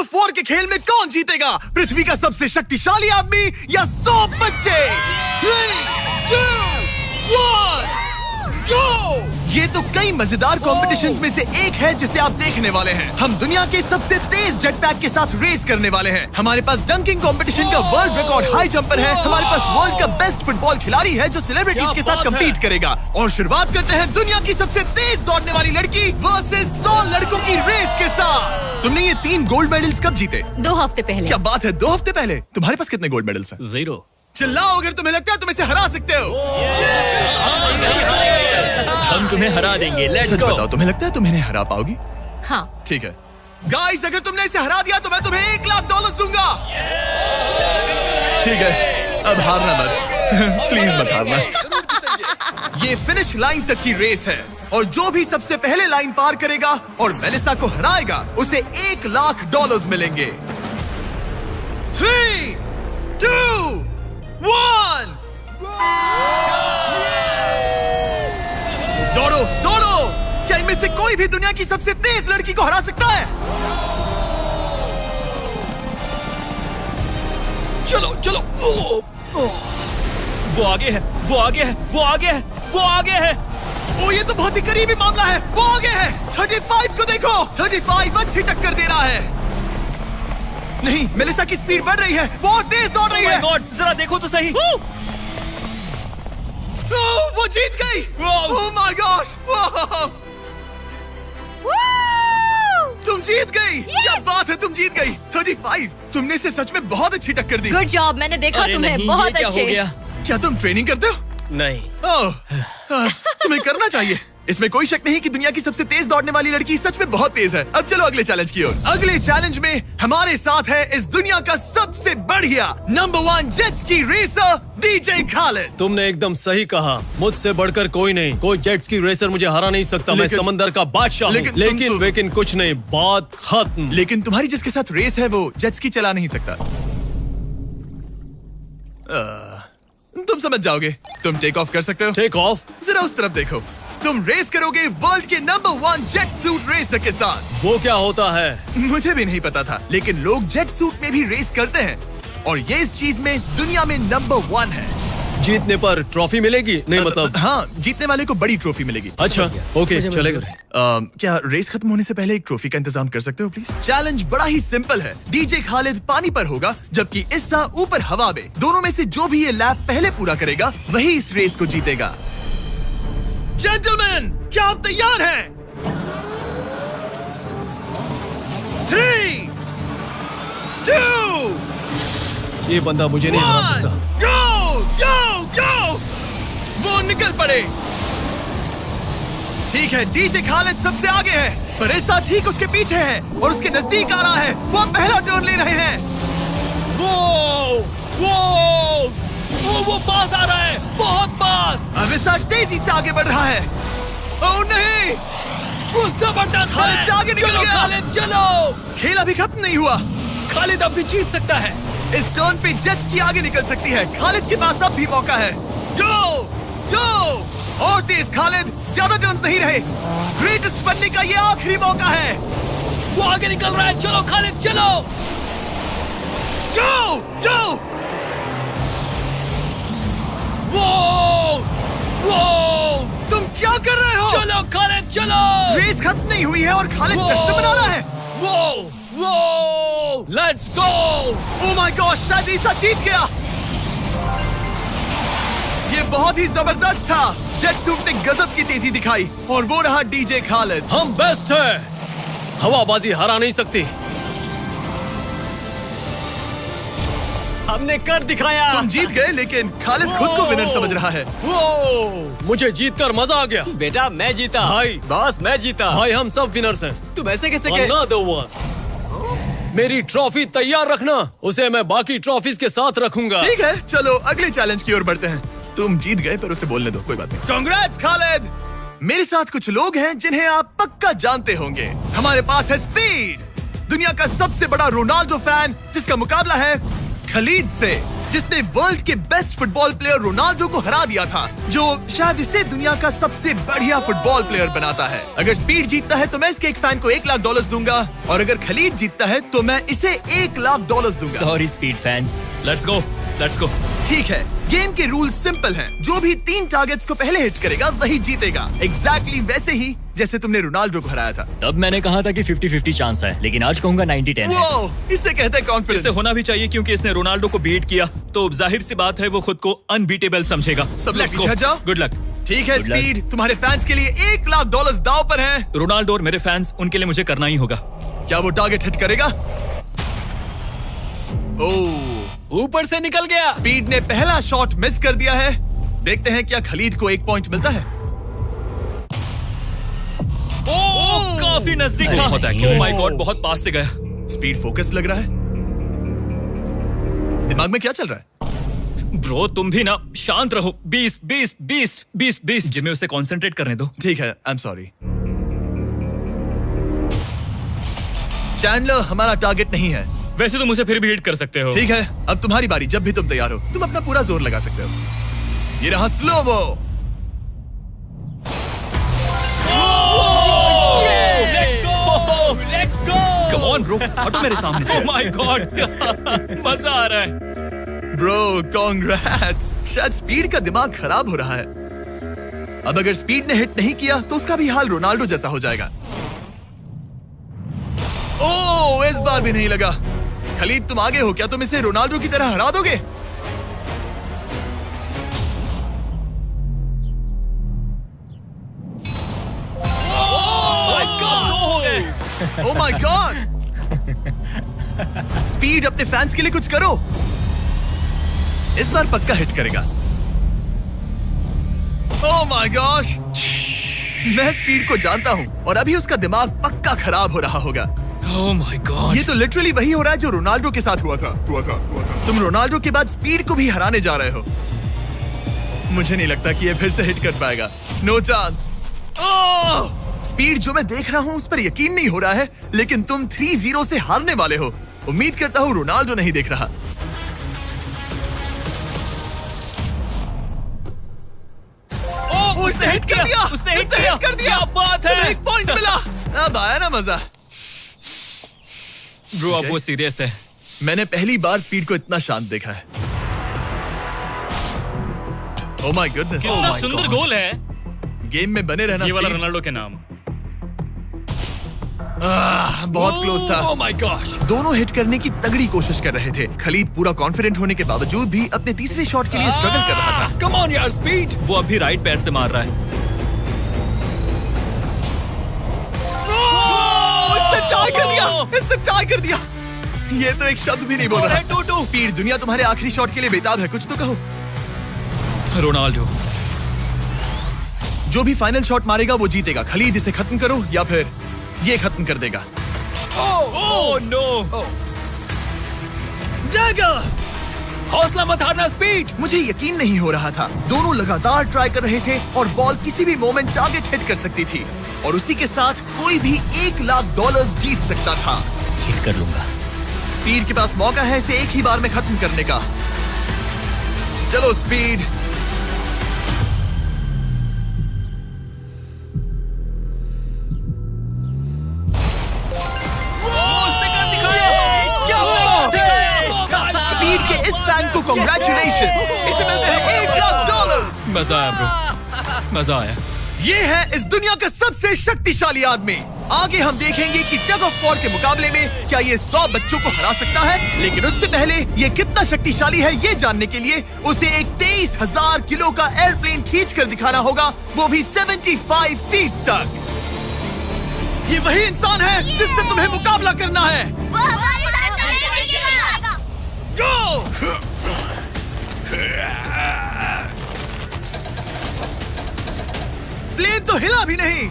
Of war के खेल में कौन जीतेगा? पृथ्वी का सबसे शक्तिशाली आदमी या 100 बच्चे? 3, 2, 1, गो! ये तो कई मजेदार कॉम्पिटिशंस में से एक है जिसे आप देखने वाले हैं। हम दुनिया के सबसे तेज जेटपैक के साथ रेस करने वाले हैं। हमारे पास डंकिंग कंपटीशन का वर्ल्ड रिकॉर्ड हाई जंपर है। हमारे पास वर्ल्ड का बेस्ट फुटबॉल खिलाड़ी है जो सेलिब्रिटीज के साथ कम्पीट करेगा। और शुरुआत करते हैं दुनिया की सबसे तेज दौड़ने वाली लड़की वर्सेस 100 लड़कों की रेस के साथ। तुमने ये 3 गोल्ड मेडल्स कब जीते? 2 हफ्ते पहले। क्या बात है, 2 हफ्ते पहले? तुम्हारे पास कितने गोल्ड मेडल्स हैं? 0। चिल्लाओ अगर तुम्हें लगता है तुम इसे हरा सकते हो। हम तुम्हें हरा देंगे। Let's go. बताओ, तुम्हें लगता है तुम इन्हें हरा पाओगी? हाँ। ठीक है गाइस, अगर तुमने इसे हरा दिया तो मैं तुम्हें $1,00,000 दूंगा। ठीक है, अब हारना मत। प्लीज मत हारना। ये फिनिश लाइन तक की रेस है और जो भी सबसे पहले लाइन पार करेगा और मेलिसा को हराएगा उसे $1,00,000 मिलेंगे। 3, 2, 1, दौड़ो दौड़ो! क्या इनमें से कोई भी दुनिया की सबसे तेज लड़की को हरा सकता है? चलो चलो। वो आगे है, वो आगे है, वो आगे है, वो आगे है। ओ, ये तो बहुत ही करीबी मामला है। वो आगे है। 35 को देखो। 35 अच्छी टक्कर दे रहा है। नहीं, मेलिसा की स्पीड बढ़ रही है, बहुत तेज दौड़ रही है। Oh my God, जरा देखो तो सही। वो जीत गई। ओह माय गॉश! तुम जीत गई। क्या बात है, तुम जीत गई। 35। तुमने इसे सच में बहुत अच्छी टक्कर दी। गुड जॉब, मैंने देखा तुम्हें। नहीं, बहुत ये क्या अच्छे। हो गया? क्या तुम ट्रेनिंग करते हो? नहीं। तुम्हें करना चाहिए। इसमें कोई शक नहीं कि दुनिया की सबसे तेज दौड़ने वाली लड़की सच में बहुत तेज है। अब चलो अगले चैलेंज की ओर। अगले चैलेंज में हमारे साथ है इस दुनिया का सबसे बढ़िया number 1 jet ski racer DJ Khalid. तुमने एकदम सही कहा, मुझसे बढ़कर कोई नहीं। कोई जेट स्की रेसर मुझे हरा नहीं सकता। मैं समंदर का बादशाह हूँ। लेकिन कुछ नहीं, बात खत्म। लेकिन तुम्हारी जिसके साथ रेस है वो जेट स्की चला नहीं सकता। तुम समझ जाओगे। तुम टेक ऑफ कर सकते हो। Take off? जरा उस तरफ देखो। तुम रेस करोगे वर्ल्ड के नंबर 1 जेट सूट रेसर के साथ। वो क्या होता है? मुझे भी नहीं पता था, लेकिन लोग जेट सूट में भी रेस करते हैं और ये इस चीज में दुनिया में नंबर 1 है। जीतने पर ट्रॉफी मिलेगी? नहीं मतलब? हाँ, जीतने वाले को बड़ी ट्रॉफी मिलेगी। अच्छा, ओके, चलेगा। क्या रेस खत्म होने से पहले एक ट्रॉफी का इंतजाम कर सकते हो प्लीज? चैलेंज बड़ा ही सिंपल है। डीजे खालिद पानी पर होगा जबकि इस्सा ऊपर हवा में। दोनों में से जो भी ये लैप पहले पूरा करेगा वही इस रेस को जीतेगा। जेंटलमैन, क्या आप तैयार हैं? 3, 2, ये बंदा मुझे नहीं हरा सकता। गो गो गो! वो निकल पड़े। ठीक है, डीजे खालिद सबसे आगे है पर इस्सा ठीक उसके पीछे है और उसके नजदीक आ रहा है। वो पहला टर्न ले रहे हैं। वो पास आ रहा है, बहुत पास। अब इस्सा तेजी से आगे बढ़ रहा है। ओह नहीं! वो जबरदस्त खालिद से आगे निकल गया। खालिद चलो। खेल अभी खत्म नहीं हुआ। खालिद अब भी जीत सकता है। इस टर्न पे जेट्स की आगे निकल सकती है। खालिद के पास अब भी मौका है। गो गो! और तेज खालिद, ज्यादा टर्न्स नहीं रहे। ग्रेटेस्ट बनने का ये आखिरी मौका है। वो आगे निकल रहा है। चलो खालिद चलो। गो गो! तुम क्या कर रहे हो? चलो खालिद चलो। रेस खत्म नहीं हुई है और खालिद जश्न मना रहा है। Let's go. Oh my God, शायद इस्सा जीत गया। ये बहुत ही जबरदस्त था। जेट सूट ने गजब की तेजी दिखाई और वो रहा डीजे खालिद। हम बेस्ट है। हवाबाजी हरा नहीं सकती। हमने कर दिखाया। तुम जीत गए, लेकिन खालिद खुद को विनर समझ रहा है। मुझे जीतकर मजा आ गया। बेटा मैं जीता। भाई बॉस मैं जीता। भाई हम सब विनर्स हैं। तुम ऐसे कैसे Another one. मेरी ट्रॉफी तैयार रखना, उसे मैं बाकी ट्रॉफीज के साथ रखूंगा। ठीक है, चलो अगले चैलेंज की ओर बढ़ते हैं। तुम जीत गए पर उसे बोलने दो, कोई बात नहीं। कांग्रेट्स खालिद। मेरे साथ कुछ लोग हैं जिन्हें आप पक्का जानते होंगे। हमारे पास है स्पीड, दुनिया का सबसे बड़ा रोनाल्डो फैन जिसका मुकाबला है खलीद से। जिसने वर्ल्ड के बेस्ट फुटबॉल प्लेयर रोनाल्डो को हरा दिया था, जो शायद इसे दुनिया का सबसे बढ़िया फुटबॉल प्लेयर बनाता है। अगर स्पीड जीतता है तो मैं इसके एक फैन को $1 लाख दूंगा, और अगर खलीद जीतता है तो मैं इसे $1 लाख दूंगा। Sorry speed fans, let's go. ठीक है, गेम के रूल सिंपल हैं। जो भी 3 टारगेट्स को पहले हिट करेगा वही जीतेगा। एग्जैक्टली वैसे ही जैसे तुमने रोनाल्डो को हराया था। तब मैंने कहा था कि 50-50 चांस है, लेकिन आज कहूंगा 90-10 है। इसे कहते हैं कॉन्फिडेंस। इसे होना भी चाहिए क्योंकि इसने रोनाल्डो को बीट किया, तो जाहिर सी बात है वो खुद को अनबीटेबल समझेगा। सब लोग पीछे हट जाओ। Good luck. ठीक है स्पीड, तुम्हारे फैंस के लिए $1 लाख दांव पर है। रोनाल्डो और मेरे फैंस, उनके लिए मुझे करना ही होगा। क्या वो टारगेट हिट करेगा? ऊपर से निकल गया। स्पीड ने पहला शॉट मिस कर दिया है। देखते हैं क्या खलीद को 1 पॉइंट मिलता है। काफी नजदीक था। ओह माय गॉड, बहुत पास से गया। स्पीड फोकस लग रहा है। दिमाग में क्या चल रहा है? ब्रो तुम भी ना शांत रहो। 20 जिम्मे उसे कंसंट्रेट करने दो। ठीक है, आई एम सॉरी। चैंडलर हमारा टारगेट नहीं है। वैसे तुम उसे फिर भी हिट कर सकते हो। ठीक है, अब तुम्हारी बारी। जब भी तुम तैयार हो तुम अपना पूरा जोर लगा सकते हो। ये रहा slomo. Let's go. Come on bro, हटो मेरे सामने से। ओह माय गॉड, मजा आ रहा है। Bro congrats. शायद स्पीड का दिमाग खराब हो रहा है। अब अगर स्पीड ने हिट नहीं किया तो उसका भी हाल रोनाल्डो जैसा हो जाएगा। ओह, इस बार भी नहीं लगा। खलीद तुम आगे हो, क्या तुम इसे रोनाल्डो की तरह हरा दोगे? ओह माय गॉड। स्पीड अपने फैंस के लिए कुछ करो। इस बार पक्का हिट करेगा। ओह माय गॉश, मैं स्पीड को जानता हूं और अभी उसका दिमाग पक्का खराब हो रहा होगा। ओह माय गॉड, ये तो लिटरली वही हो रहा है जो रोनाल्डो के साथ हुआ था। तुम रोनाल्डो के बाद स्पीड को भी हराने जा रहे हो। मुझे नहीं लगता कि ये फिर से हिट कर पाएगा। No chance. स्पीड जो मैं देख रहा हूं उस पर यकीन नहीं हो रहा है, लेकिन तुम 3-0 से हारने वाले हो। उम्मीद करता हूं रोनाल्डो नहीं देख रहा। उसने हिट कर दिया। उसने हिट कर दिया। क्या बात है। 1 पॉइंट मिला। अब आया ना मजा। ब्रो अब वो सीरियस है। मैंने पहली बार स्पीड को इतना शांत देखा है। ओह माय गुडनेस, कितना सुंदर गोल है। गेम में बने रहना। ये वाला रोनाल्डो के नाम। बहुत क्लोज था। ओह माय गॉश, दोनों हिट करने की तगड़ी कोशिश कर रहे थे। खलीद पूरा कॉन्फिडेंट होने के बावजूद भी अपने तीसरे शॉट के लिए स्ट्रगल कर रहा था। कम ऑन यार स्पीड। वो अभी राइट पैर से मार रहा है। इसने टाई कर दिया। ये तो एक शब्द भी नहीं बोल रहा। 2-2। स्पीड, दुनिया तुम्हारे आखिरी शॉट के लिए बेताब है। कुछ तो कहो। रोनाल्डो जो भी फाइनल शॉट मारेगा वो जीतेगा। खलीद इसे खत्म करो या फिर ये खत्म कर देगा। Oh no. डैगर। हौसला मत हारना स्पीड। मुझे यकीन नहीं हो रहा था। दोनों लगातार ट्राई कर रहे थे और बॉल किसी भी मोमेंट टारगेट हिट कर सकती थी, और उसी के साथ कोई भी $1 लाख जीत सकता था। हिट कर लूंगा। स्पीड के पास मौका है इसे एक ही बार में खत्म करने का। चलो स्पीड। स्पीड के इस फैन को कांग्रेचुलेशन। इसे मिलते हैं $1 लाख। मजा आया ब्रो, मजा आया। ये है इस दुनिया का सबसे शक्तिशाली आदमी। आगे हम देखेंगे कि टग ऑफ वॉर के मुकाबले में क्या ये 100 बच्चों को हरा सकता है, लेकिन उससे पहले ये कितना शक्तिशाली है ये जानने के लिए उसे एक 23,000 किलो का एयरप्लेन खींच कर दिखाना होगा, वो भी 75 फीट तक। ये वही इंसान है जिससे तुम्हें मुकाबला करना है। Go! प्लेन तो हिला भी नहीं।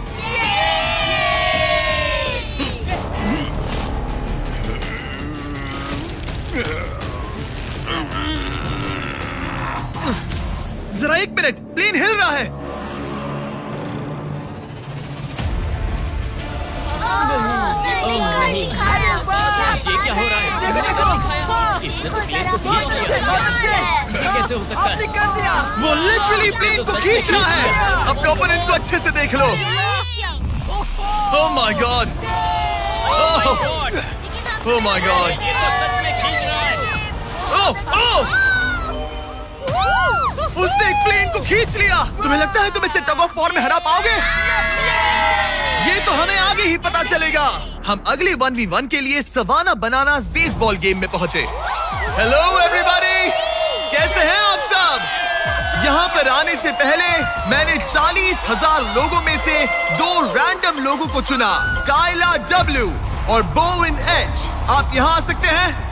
जरा 1 मिनट, प्लेन हिल रहा है। ये क्या हो रहा है? कैसे हो सकता है? कर दिया। वो लिटरली प्लेन को खींच रहा है। अपने ओपोनेंट को अच्छे से देख लो। Oh my god, oh my god, उसने एक प्लेन को खींच लिया। तुम्हें लगता है तुम इसे टग ऑफ वॉर में हरा पाओगे? ये तो हमें आगे ही पता चलेगा। हम अगले 1v1 के लिए सवाना बनानास बेसबॉल गेम में पहुंचे। हेलो एवरीबॉडी, कैसे हैं आप सब? यहाँ पर आने से पहले मैंने 40,000 लोगों में से 2 रैंडम लोगों को चुना, काइला डब्ल्यू और बोविन एच। आप यहाँ आ सकते हैं।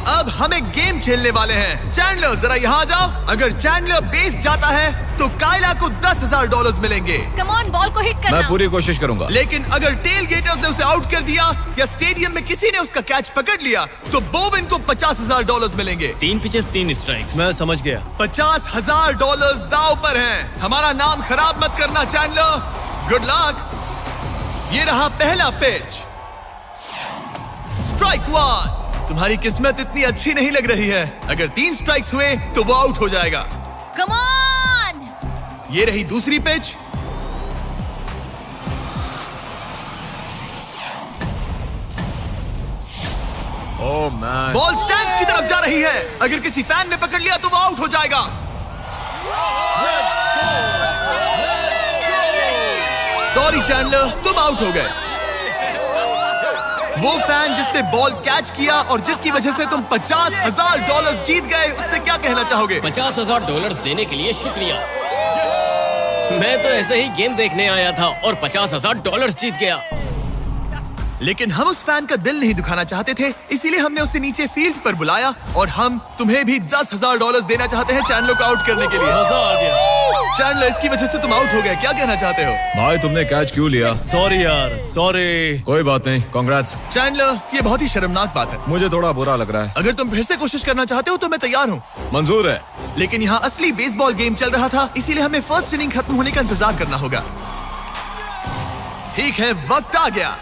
अब हमें गेम खेलने वाले हैं। चैंडलर जरा यहाँ आ जाओ। अगर चैंडलर बेस जाता है तो काइला को $10,000 मिलेंगे। कम ऑन, बॉल को हिट करना। मैं पूरी कोशिश करूंगा। लेकिन अगर टेल गेटर्स ने उसे आउट कर दिया या स्टेडियम में किसी ने उसका कैच पकड़ लिया तो बोविन को $50,000 मिलेंगे। 3 पिचेस 3 स्ट्राइक्स। मैं समझ गया। $50,000 दाव पर हैं। हमारा नाम खराब मत करना चैंडलर। Good luck. ये रहा पहला पिच। स्ट्राइक 1। तुम्हारी किस्मत इतनी अच्छी नहीं लग रही है। अगर 3 स्ट्राइक्स हुए तो वो आउट हो जाएगा। Come on. ये रही दूसरी pitch. Oh man, ball stands की तरफ जा रही है। अगर किसी फैन ने पकड़ लिया तो वो आउट हो जाएगा। सॉरी चैंडलर, तुम आउट हो गए। वो फैन जिसने बॉल कैच किया और जिसकी वजह से तुम $50,000 जीत गए, उससे क्या कहना चाहोगे? $50,000 देने के लिए शुक्रिया। मैं तो ऐसे ही गेम देखने आया था और $50,000 जीत गया। लेकिन हम उस फैन का दिल नहीं दुखाना चाहते थे, इसीलिए हमने उसे नीचे फील्ड पर बुलाया और हम तुम्हें भी $10,000 देना चाहते हैं चैंडलर को आउट करने के लिए। मजा आ गया। चैंडलर, इसकी वजह से तुम आउट हो गए, क्या कहना चाहते हो? भाई तुमने कैच क्यों लिया? सॉरी यार, सॉरी। कोई बात नहीं, कांग्रेट्स। चैंडलर, ये बहुत ही शर्मनाक बात है। मुझे थोड़ा बुरा लग रहा है। अगर तुम फिर से कोशिश करना चाहते हो तो मैं तैयार हूँ। मंजूर है। लेकिन यहाँ असली बेसबॉल गेम चल रहा था, इसीलिए हमें फर्स्ट इनिंग खत्म होने का इंतजार करना होगा। ठीक है, वक्त आ गया।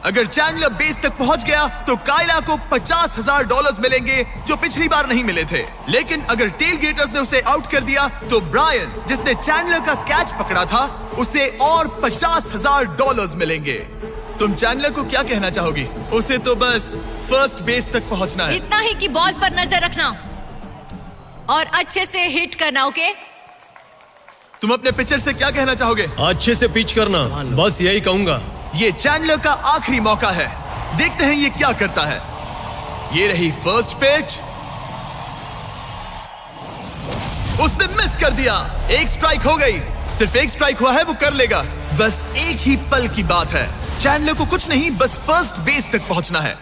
अगर चैंडलर बेस तक पहुंच गया तो काइला को $50,000 मिलेंगे, जो पिछली बार नहीं मिले थे। लेकिन अगर टेल गेटर्स ने उसे आउट कर दिया तो ब्रायन, जिसने चैंडलर का कैच पकड़ा था, उसे और $50,000 मिलेंगे। तुम चैंडलर को क्या कहना चाहोगी? उसे तो बस फर्स्ट बेस तक पहुंचना है। इतना ही कि बॉल पर नजर रखना और अच्छे से हिट करना। ओके? तुम अपने पिचर से क्या कहना चाहोगे? अच्छे से पिच करना, बस यही कहूंगा। ये चैंडलर का आखिरी मौका है। देखते हैं ये क्या करता है। ये रही फर्स्ट पिच। उसने मिस कर दिया। 1 स्ट्राइक हो गई। सिर्फ 1 स्ट्राइक हुआ है, वो कर लेगा। बस एक ही पल की बात है। चैंडलर को कुछ नहीं, बस फर्स्ट बेस तक पहुंचना है।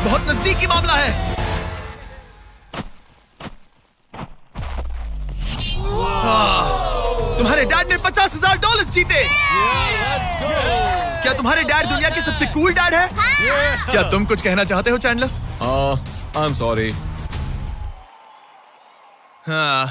बहुत नजदीकी मामला है। तुम्हारे डैड ने $50,000 जीते। क्या तुम्हारे डैड दुनिया के सबसे कूल डैड है? क्या तुम कुछ कहना चाहते हो चैंडलर? I am sorry. हाँ,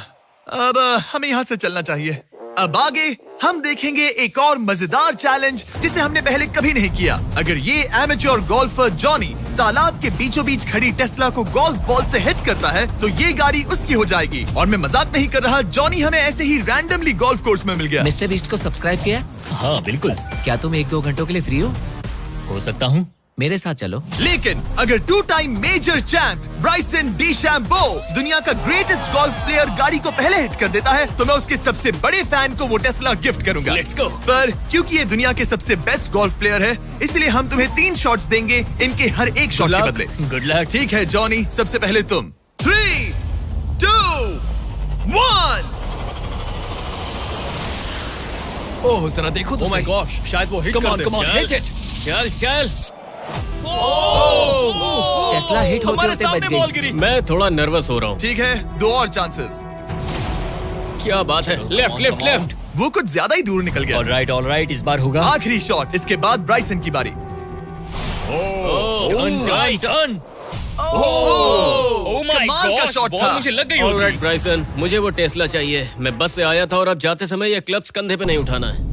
अब हमें यहाँ से चलना चाहिए। अब आगे हम देखेंगे एक और मजेदार चैलेंज जिसे हमने पहले कभी नहीं किया। अगर ये एमेच्योर गोल्फर जॉनी तालाब के बीचों बीच खड़ी टेस्ला को गोल्फ बॉल से हिट करता है तो ये गाड़ी उसकी हो जाएगी। और मैं मजाक नहीं कर रहा, जॉनी हमें ऐसे ही रैंडमली गोल्फ कोर्स में मिल गया। मिस्टर बीस्ट को सब्सक्राइब किया? हाँ बिल्कुल। क्या तुम 1-2 घंटों के लिए फ्री हो सकता हूँ। मेरे साथ चलो। लेकिन अगर 2 टाइम मेजर चैंप ब्राइसन डीशैम्बो दुनिया का ग्रेटेस्ट गोल्फ प्लेयर गाड़ी को पहले हिट कर देता है तो मैं उसके सबसे बड़े फैन को वो टेस्ला गिफ्ट करूंगा। Let's go। पर क्योंकि ये दुनिया के सबसे बेस्ट गोल्फ प्लेयर है, इसलिए हम तुम्हें 3 शॉट्स देंगे, इनके हर एक शॉट के बदले। Good luck. ठीक है जॉनी, सबसे पहले तुम। 3, 2, 1। ओह जरा देखो तो। ओह माय गॉश, शायद वो हिट कर दे। Come on, hit it. चल। टेस्ला हिट होते होते बच गई। मैं थोड़ा नर्वस हो रहा हूँ। ठीक है, 2 और चांसेस। क्या बात है। लेफ्ट। वो कुछ ज्यादा ही दूर निकल गया। ऑलराइट, इस बार होगा। आखिरी शॉट, इसके बाद ब्राइसन की बारी। डन। ओह माय कमाल का गॉश, शॉट बॉल था। मुझे लग गई। ऑलराइट ब्राइसन, मुझे वो टेस्ला चाहिए। मैं बस से आया था और अब जाते समय ये क्लब्स कंधे पे नहीं उठाना है।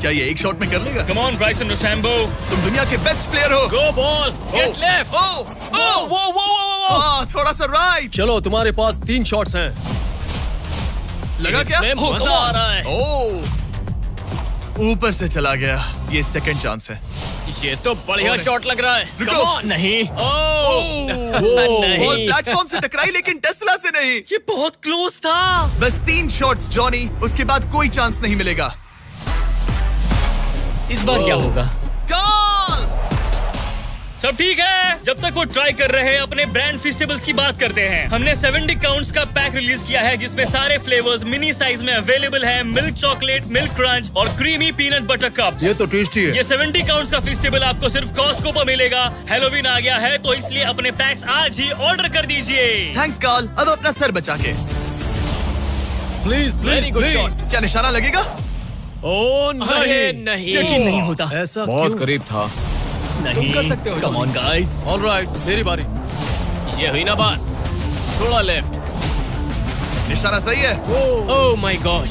क्या ये एक शॉट में कर लेगा? कम ऑन ब्राइसन डीचैम्बो, तुम दुनिया के बेस्ट प्लेयर हो। गो बॉल, गेट लेफ्ट। थोड़ा सा राइट। चलो तुम्हारे पास 3 शॉट्स हैं। लगा क्या? मजा आ रहा है। ऊपर से चला गया। ये सेकंड चांस है। ये तो बढ़िया शॉट लग रहा है। रुको। Come on, नहीं। बॉल प्लेटफॉर्म से टकराई लेकिन टेस्ला से नहीं। ये बहुत क्लोज था। बस 3 शॉट्स जॉनी, उसके बाद कोई चांस नहीं मिलेगा। इस बार क्या होगा? कॉल। सब ठीक है। जब तक वो ट्राई कर रहे हैं, अपने ब्रांड फेस्टिवल्स की बात करते हैं। हमने 70 काउंट्स का पैक रिलीज किया है जिसमें सारे फ्लेवर्स मिनी साइज में अवेलेबल हैं। मिल्क चॉकलेट, मिल्क क्रंच और क्रीमी पीनट बटर कप्स। ये तो टेस्टी है। ये 70 काउंट्स का फेस्टिवल आपको सिर्फ कॉस्टको पर मिलेगा। हैलोवीन आ गया है तो इसलिए अपने पैक्स आज ही ऑर्डर कर दीजिए। Thanks Carl. अब अपना सर बचा के। Please Very good shot. क्या निशाना लगेगा? ओह अरे नहीं, नहीं। यकीन नहीं होता। ऐसा बहुत क्यों? करीब था। नहीं कर सकते हो। Come on guys. ऑलराइट, मेरी बारी। ये हुई ना बात। थोड़ा लेफ्ट। निशाना सही है। ओह माय गॉश।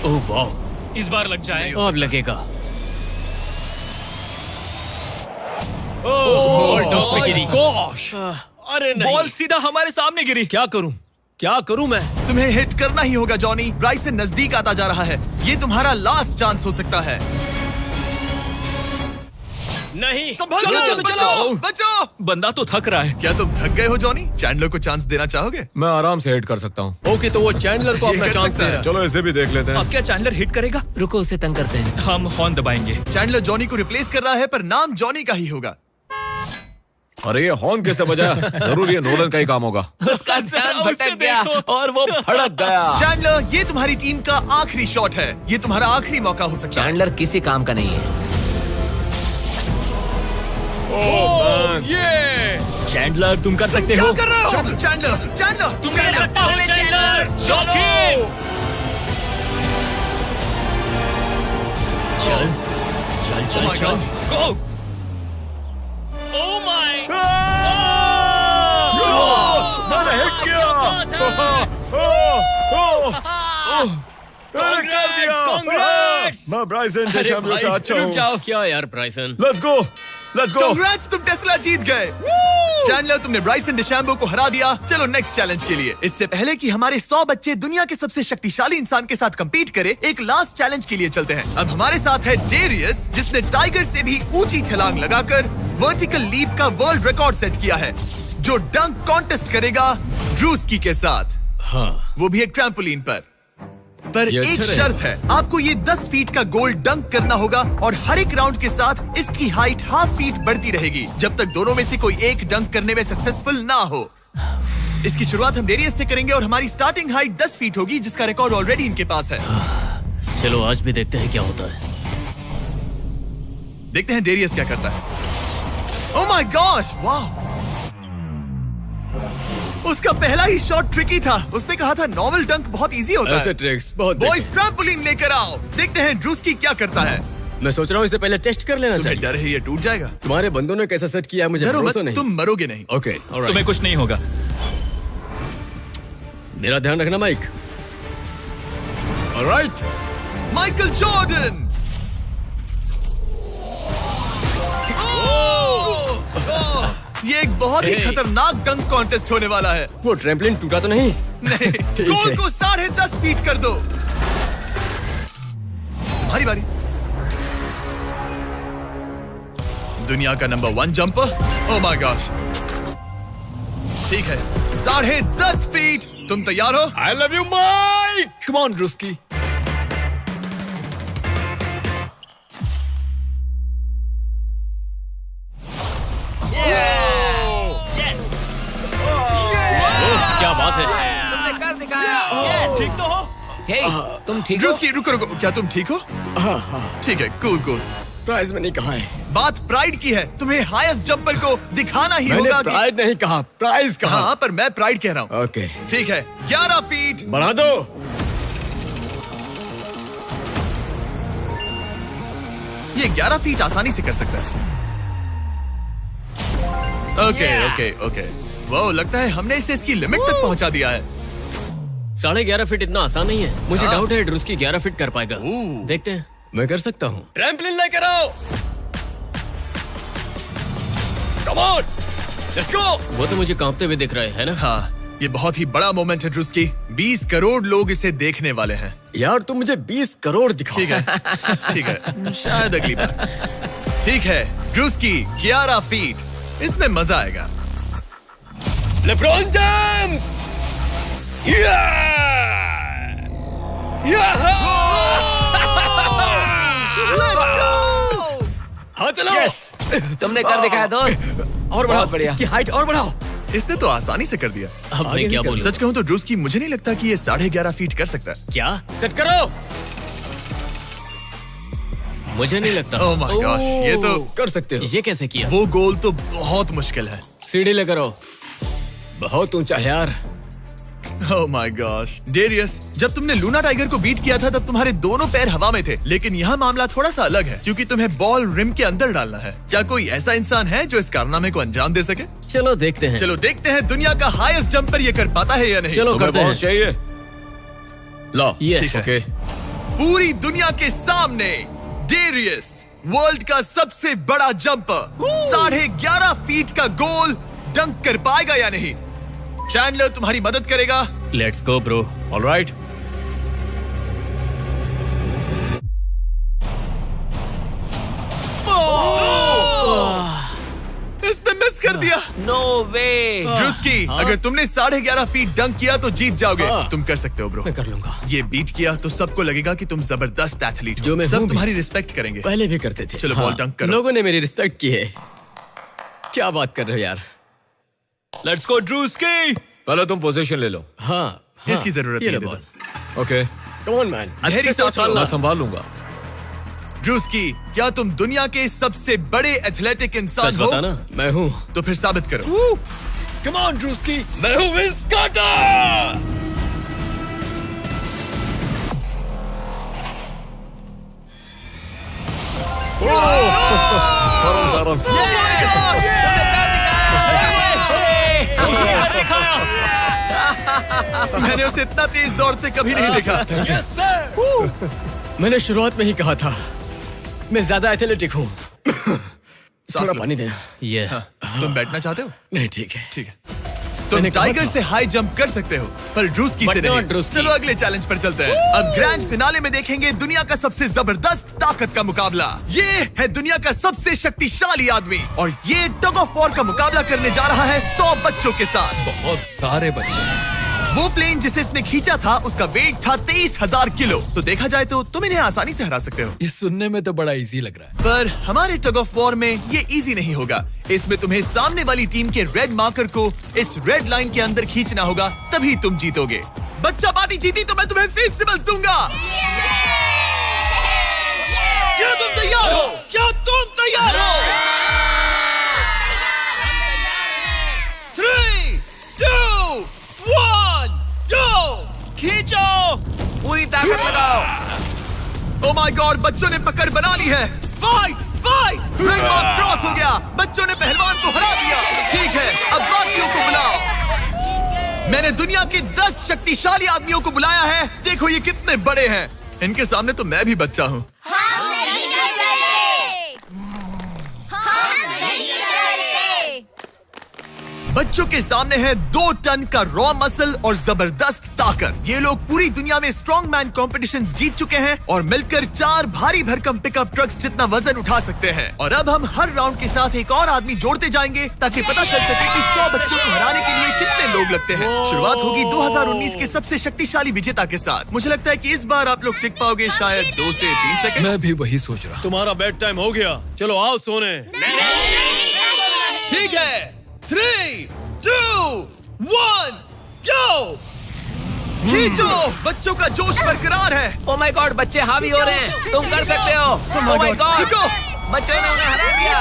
Oh wow. इस बार लग जाए। अब लगेगा। ओह टॉप में गिरी। गॉश, अरे नहीं। बॉल सीधा हमारे सामने गिरी। क्या करूं मैं? तुम्हें हिट करना ही होगा जॉनी। ब्राइसन नजदीक आता जा रहा है। ये तुम्हारा लास्ट चांस हो सकता है। नहीं। संभल चलो, कर, चलो, बचो, चलो। बचो। बंदा तो थक रहा है। क्या तुम थक गए हो जॉनी? चैंडलर को चांस देना चाहोगे? मैं आराम से हिट कर सकता हूँ। ओके, तो वो चैंडलर को ये अपना कर चांस सकता दे है। रहा है। चलो इसे भी देख लेते हैं। अब क्या चैंडलर हिट करेगा? रुको, उसे तंग करते हैं। हम हॉर्न दबाएंगे। चैंडलर जॉनी को रिप्लेस कर रहा है पर नाम जॉनी का ही होगा। अरे ये हॉर्न किसने बजाया? जरूर ये नोलन का ही काम होगा। उसका ध्यान उसे भटक गया देखो। और वो भड़क गया। चैंडलर, ये तुम्हारी टीम का आखिरी शॉट है। ये तुम्हारा आखिरी मौका हो सकता है। चैंडलर किसी काम का नहीं है। ये चैंडलर तुम कर सकते क्या हो। कर रहे हो? चैंडलर, चैंडलर, तुम कर सकते हो चैंडलर। चल चल चल चल। गो। Oh my. मैंने हिट किया। Congrats! मैं ब्राइसन डीचैम्बो से अच्छा रुक हूँ। जाओ। क्या यार ब्राइसन? Let's go, let's go. Congrats, तुम टेस्ला जीत गए। चैंडलर, तुमने ब्राइसन डीचैम्बो को हरा दिया। चलो नेक्स्ट चैलेंज के लिए। इससे पहले कि हमारे 100 बच्चे दुनिया के सबसे शक्तिशाली इंसान के साथ compete करे, एक लास्ट चैलेंज के लिए चलते हैं। अब हमारे साथ है डेरियस, जिसने टाइगर से भी ऊंची छलांग लगाकर वर्टिकल लीप का वर्ल्ड रिकॉर्ड सेट किया है, जो डंक कॉन्टेस्ट करेगा ड्रूस्की के साथ। हाँ। वो भी एक ट्रैम्पोलिन पर ये एक अच्छा रहेगा। शर्त है, आपको ये 10 फीट का गोल डंक करना होगा और हर एक राउंड के साथ इसकी हाइट ½ फीट बढ़ती रहेगी जब तक दोनों में से कोई एक डंक करने में सक्सेसफुल ना हो। इसकी शुरुआत हम डेरियस से करेंगे और हमारी स्टार्टिंग हाइट 10 फीट होगी, जिसका रिकॉर्ड ऑलरेडी इनके पास है। चलो आज भी देखते हैं क्या होता है। देखते हैं डेरियस क्या करता है। ओह माय गॉश, वाह! उसका पहला ही शॉट ट्रिकी था। उसने कहा था नॉर्मल डंक बहुत इजी होता है। ट्रिक्स बहुत बॉयज, ट्रैम्पोलिन लेकर आओ। देखते हैं ड्रूस्की क्या करता है। मैं सोच रहा हूँ इसे पहले टेस्ट कर लेना तुम्हें डर है ये टूट जाएगा? तुम्हारे बंदों ने कैसा सेट किया है मुझे डरो मत, भरोसा नहीं। तुम मरोगे नहीं। ओके, तुम्हें कुछ नहीं होगा। मेरा ध्यान रखना माइक। ऑलराइट। Michael Jordan. ये एक बहुत ही खतरनाक डंक कॉन्टेस्ट होने वाला है। वो ट्रैम्पलिन टूटा तो नहीं? नहीं, गोल को 10.5 फीट कर दो। तुम्हारी बारी। दुनिया का number 1 jumper. Oh my gosh. ठीक है, 10.5 फीट। तुम तैयार हो? I love you Mike. Come on Druski. क्या बात है? तुमने कर दिखाया। ठीक तो हो? हे, तुम ठीक हो? ड्रूस्की, रुको रुको, क्या तुम ठीक हो? ठीक है, कूल कूल। प्राइज में नहीं कहा है। बात प्राइड की है। तुम्हें हाईएस्ट जंपर को दिखाना ही मैंने होगा प्राइड नहीं कहा, प्राइज कि... कहा। हाँ, पर मैं प्राइड कह रहा हूँ। ओके, ठीक है, 11 फीट। बढ़ा दो। ये 11 फीट आसानी से कर सकता है। Okay okay okay. वो लगता है हमने इसे इसकी लिमिट तक पहुंचा दिया है। 11.5 फीट इतना आसान नहीं है। मुझे डाउट है ड्रूस्की 11 फीट कर पाएगा। देखते हैं। मैं कर सकता हूँ। ट्रैम्पलिन लेकर आओ। Come on, let's go. वो तो मुझे कांपते हुए दिख रहे है ना। हाँ, ये बहुत ही बड़ा मोमेंट है ड्रूस्की। 20 करोड़ लोग इसे देखने वाले हैं। यार तुम मुझे 20 करोड़ दिखाओ। ठीक है, ठीक है, शायद अगली बार। ठीक है, ड्रूस्की 11 फीट, इसमें मजा आएगा। LeBron James! हाँ चलो। तुमने कर दिखाया दोस्त। और बढ़ाओ, बढ़िया। इसकी हाइट और बढ़ाओ। इसने तो आसानी से कर दिया। अब आगे मैं क्या निकल। बोलूं? सच कहूं तो ड्रूस्की मुझे नहीं लगता कि ये 11.5 फीट कर सकता है। क्या? सेट करो। मुझे नहीं लगता। ओह माय गॉश, ये तो कर सकते हो। ये कैसे किया? वो गोल तो बहुत मुश्किल है। सीढ़ी लेकर आओ। बहुत ऊंचा है यार। ओह माय गॉश, डेरियस, जब तुमने लूना टाइगर को बीट किया था तब तुम्हारे दोनों पैर हवा में थे, लेकिन यहाँ मामला थोड़ा सा अलग है क्योंकि तुम्हें बॉल रिम के अंदर डालना है। क्या कोई ऐसा इंसान है जो इस कारनामे को अंजाम दे सके? चलो देखते हैं। चलो देखते हैं दुनिया का हाईएस्ट जंपर ये कर पाता है या नहीं। चलो तुम्हें करते हैं। बहुत चाहिए। लो, ये ठीक है। ओके। पूरी दुनिया के सामने डेरियस, वर्ल्ड का सबसे बड़ा जंपर, 11.5 फीट का गोल डंक कर पाएगा या नहीं? चैंडलर तुम्हारी मदद करेगा। Let's go bro. ऑलराइट। इसने मिस कर दिया। नो वे। ड्रूस्की, अगर तुमने 11.5 फीट डंक किया तो जीत जाओगे। तुम कर सकते हो ब्रो। मैं कर लूंगा। ये बीट किया तो सबको लगेगा कि तुम जबरदस्त एथलीट हो। जो मैं सब हूं भी। तुम्हारी रिस्पेक्ट करेंगे। पहले भी करते थे। चलो बॉल डंक करो। लोगों ने मेरी रिस्पेक्ट की है। क्या बात कर रहे हो यार? Let's go Druski. पहले तुम पोजीशन ले लो। हाँ, इसकी जरूरत ये नहीं लो है। Ball. Okay, come on man. गहरी अच्छे से सांस लो। उछालना। मैं संभाल लूंगा। ड्रूस्की, क्या तुम दुनिया के सबसे बड़े एथलेटिक इंसान सच हो? बताना। मैं हूँ। तो फिर साबित करो। Come on Druski. मैं हूँ विंस कार्टर। आराम से। मैंने उसे इतना तेज दौड़ते कभी नहीं देखा। मैंने शुरुआत में ही कहा था मैं ज्यादा एथलेटिक हूँ। थोड़ा लो। पानी देना। ये तुम बैठना चाहते हो? नहीं, ठीक है। ठीक है। तुम मैंने कहा टाइगर था। से हाई जंप कर सकते हो, पर ड्रूस्की से But नहीं। not ड्रूस्की। चलो अगले चैलेंज पर चलते हैं। अब ग्रैंड फिनाले में देखेंगे दुनिया का सबसे जबरदस्त ताकत का मुकाबला। ये है दुनिया का सबसे शक्तिशाली आदमी और ये टग ऑफ वॉर का मुकाबला करने जा रहा है 100 बच्चों के साथ। बहुत सारे बच्चे हैं। वो प्लेन जिसे इसने खींचा था उसका वेट था 23,000 किलो। तो देखा जाए तो तुम इन्हें आसानी से हरा सकते हो। ये सुनने में तो बड़ा इजी लग रहा है। पर हमारे टग ऑफ वॉर में ये इजी नहीं होगा। इसमें तुम्हें सामने वाली टीम के रेड मार्कर को इस रेड लाइन के अंदर खींचना होगा, तभी तुम जीतोगे। बच्चा पार्टी जीती तो मैं तुम्हें फेस्टिवल्स दूंगा। क्या तुम तैयार हो? क्या तुम तैयार हो? 3, 2, 1, go! खींचो, पूरी ताकत लगाओ। Oh my God, बच्चों ने पकड़ बना ली है। Fight, fight! Red mark cross हो गया। बच्चों ने पहलवान को हरा दिया। ठीक है, अब बाकियों को बुलाओ। मैंने दुनिया के 10 शक्तिशाली आदमियों को बुलाया है। देखो ये कितने बड़े हैं। इनके सामने तो मैं भी बच्चा हूँ। बच्चों के सामने है 2 टन का रॉ मसल और जबरदस्त ताकत। ये लोग पूरी दुनिया में स्ट्रॉन्ग मैन कॉम्पिटिशंस जीत चुके हैं और मिलकर 4 भारी भरकम पिकअप ट्रक्स जितना वजन उठा सकते हैं। और अब हम हर राउंड के साथ एक और आदमी जोड़ते जाएंगे ताकि पता चल सके कि 100 बच्चों को हराने के लिए कितने लोग लगते हैं। शुरुआत होगी 2019 के सबसे शक्तिशाली विजेता के साथ। मुझे लगता है कि इस बार आप लोग टिक पाओगे शायद 2 से 3 सेकंड। मैं भी वही सोच रहा। तुम्हारा बेड टाइम हो गया। चलो आओ सोने। ठीक है, 3, 2, 1, go! खींचो! बच्चों का जोश बरकरार है। ओ माय गॉड, बच्चे हावी हो रहे हैं। तुम कर सकते हो। ओ माय गॉड, बच्चों ने उन्हें हरा दिया।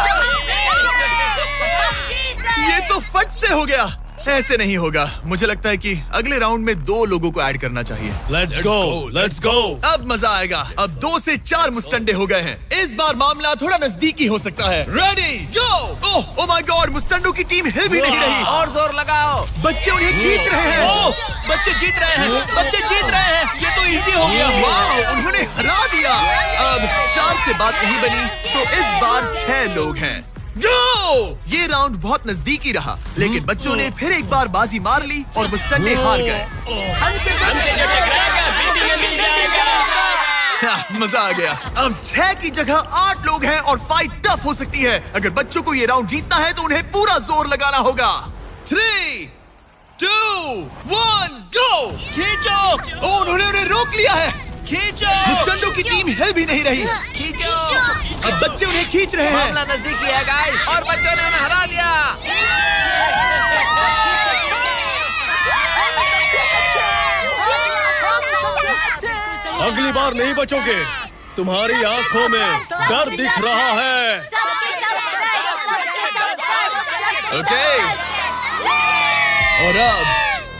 ये तो फट से हो गया। ऐसे नहीं होगा। मुझे लगता है कि अगले राउंड में 2 लोगों को ऐड करना चाहिए। Let's go. अब मजा आएगा। अब 2 से 4 मुस्टंडे हो गए हैं। इस बार मामला थोड़ा नजदीकी हो सकता है। Ready go. Oh my god, मुस्टंडों की टीम हिल भी नहीं रही। और जोर लगाओ। बच्चे उन्हें खींच रहे हैं। बच्चे जीत रहे हैं, बच्चे जीत रहे हैं। ये तो इजी हो गया। वाह, उन्होंने हरा दिया। अब 4 से बात नहीं बनी, तो इस बार 6 लोग हैं। गो! ये राउंड बहुत नजदीकी रहा, लेकिन बच्चों ने फिर एक बार बाजी मार ली और मुस्टंडे हार गए। मजा आ गया। अब 6 की जगह 8 लोग हैं और फाइट टफ हो सकती है। अगर बच्चों को ये राउंड जीतना है तो उन्हें पूरा जोर लगाना होगा। 3, 2, 1, गो! खींचो। उन्होंने उन्हें रोक लिया है। खींचो। मुस्टंडों की टीम हिल भी नहीं रही। खींचो। अब बच्चे उन्हें खींच रहे हैं। मामला नजदीकी है गाइस, और बच्चों ने उन्हें हरा दिया। अगली बार नहीं बचोगे। तुम्हारी आंखों में डर दिख रहा है। ओके। और अब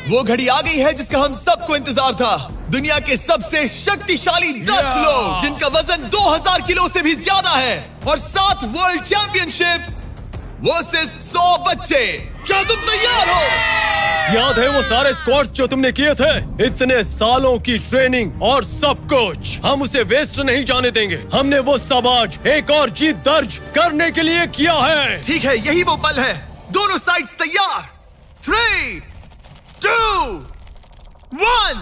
वो घड़ी आ गई है जिसका हम सबको इंतजार था। दुनिया के सबसे शक्तिशाली 10 लोग, जिनका वजन 2000 किलो से भी ज्यादा है, और 7 वर्ल्ड चैंपियनशिप्स वर्सेस 100 बच्चे। क्या तुम तैयार हो? याद है वो सारे स्क्वाट्स जो तुमने किए थे? इतने सालों की ट्रेनिंग और सब कुछ, हम उसे वेस्ट नहीं जाने देंगे। हमने वो सब आज एक और जीत दर्ज करने के लिए किया है। ठीक है, यही वो पल है। दोनों साइड्स तैयार। 3, 2, 1,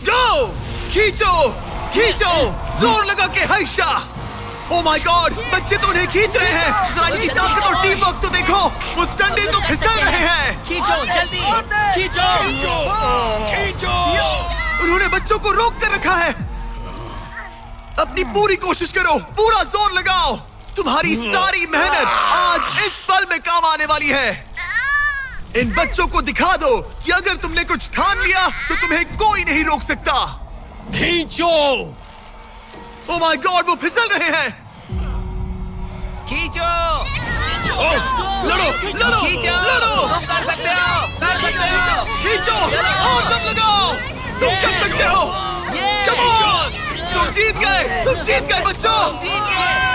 गो! खींचो, खींचो, जोर लगा के हैशा। ओह माय गॉड, बच्चे तो उन्हें खींच रहे हैं। जरा इनकी ताकत और टीम वर्क तो देखो। वो स्टंडे तो फिसल रहे हैं। खींचो जल्दी, खींचो, खींचो। उन्होंने बच्चों को रोक कर रखा है। अपनी पूरी कोशिश करो, पूरा जोर लगाओ। तुम्हारी सारी मेहनत आज इस पल में काम आने वाली है। इन बच्चों को दिखा दो कि अगर तुमने कुछ ठान लिया तो तुम्हें कोई नहीं रोक सकता। खींचो। ओह माय गॉड, वो फिसल रहे हैं। खींचो। लड़ो, लड़ो, खींचो। लड़ो। तुम कर सकते हो, कर सकते हो। खींचो और दम लगाओ। तुम कर सकते हो। कम ऑन, तुम जीत गए बच्चों। जीत गए।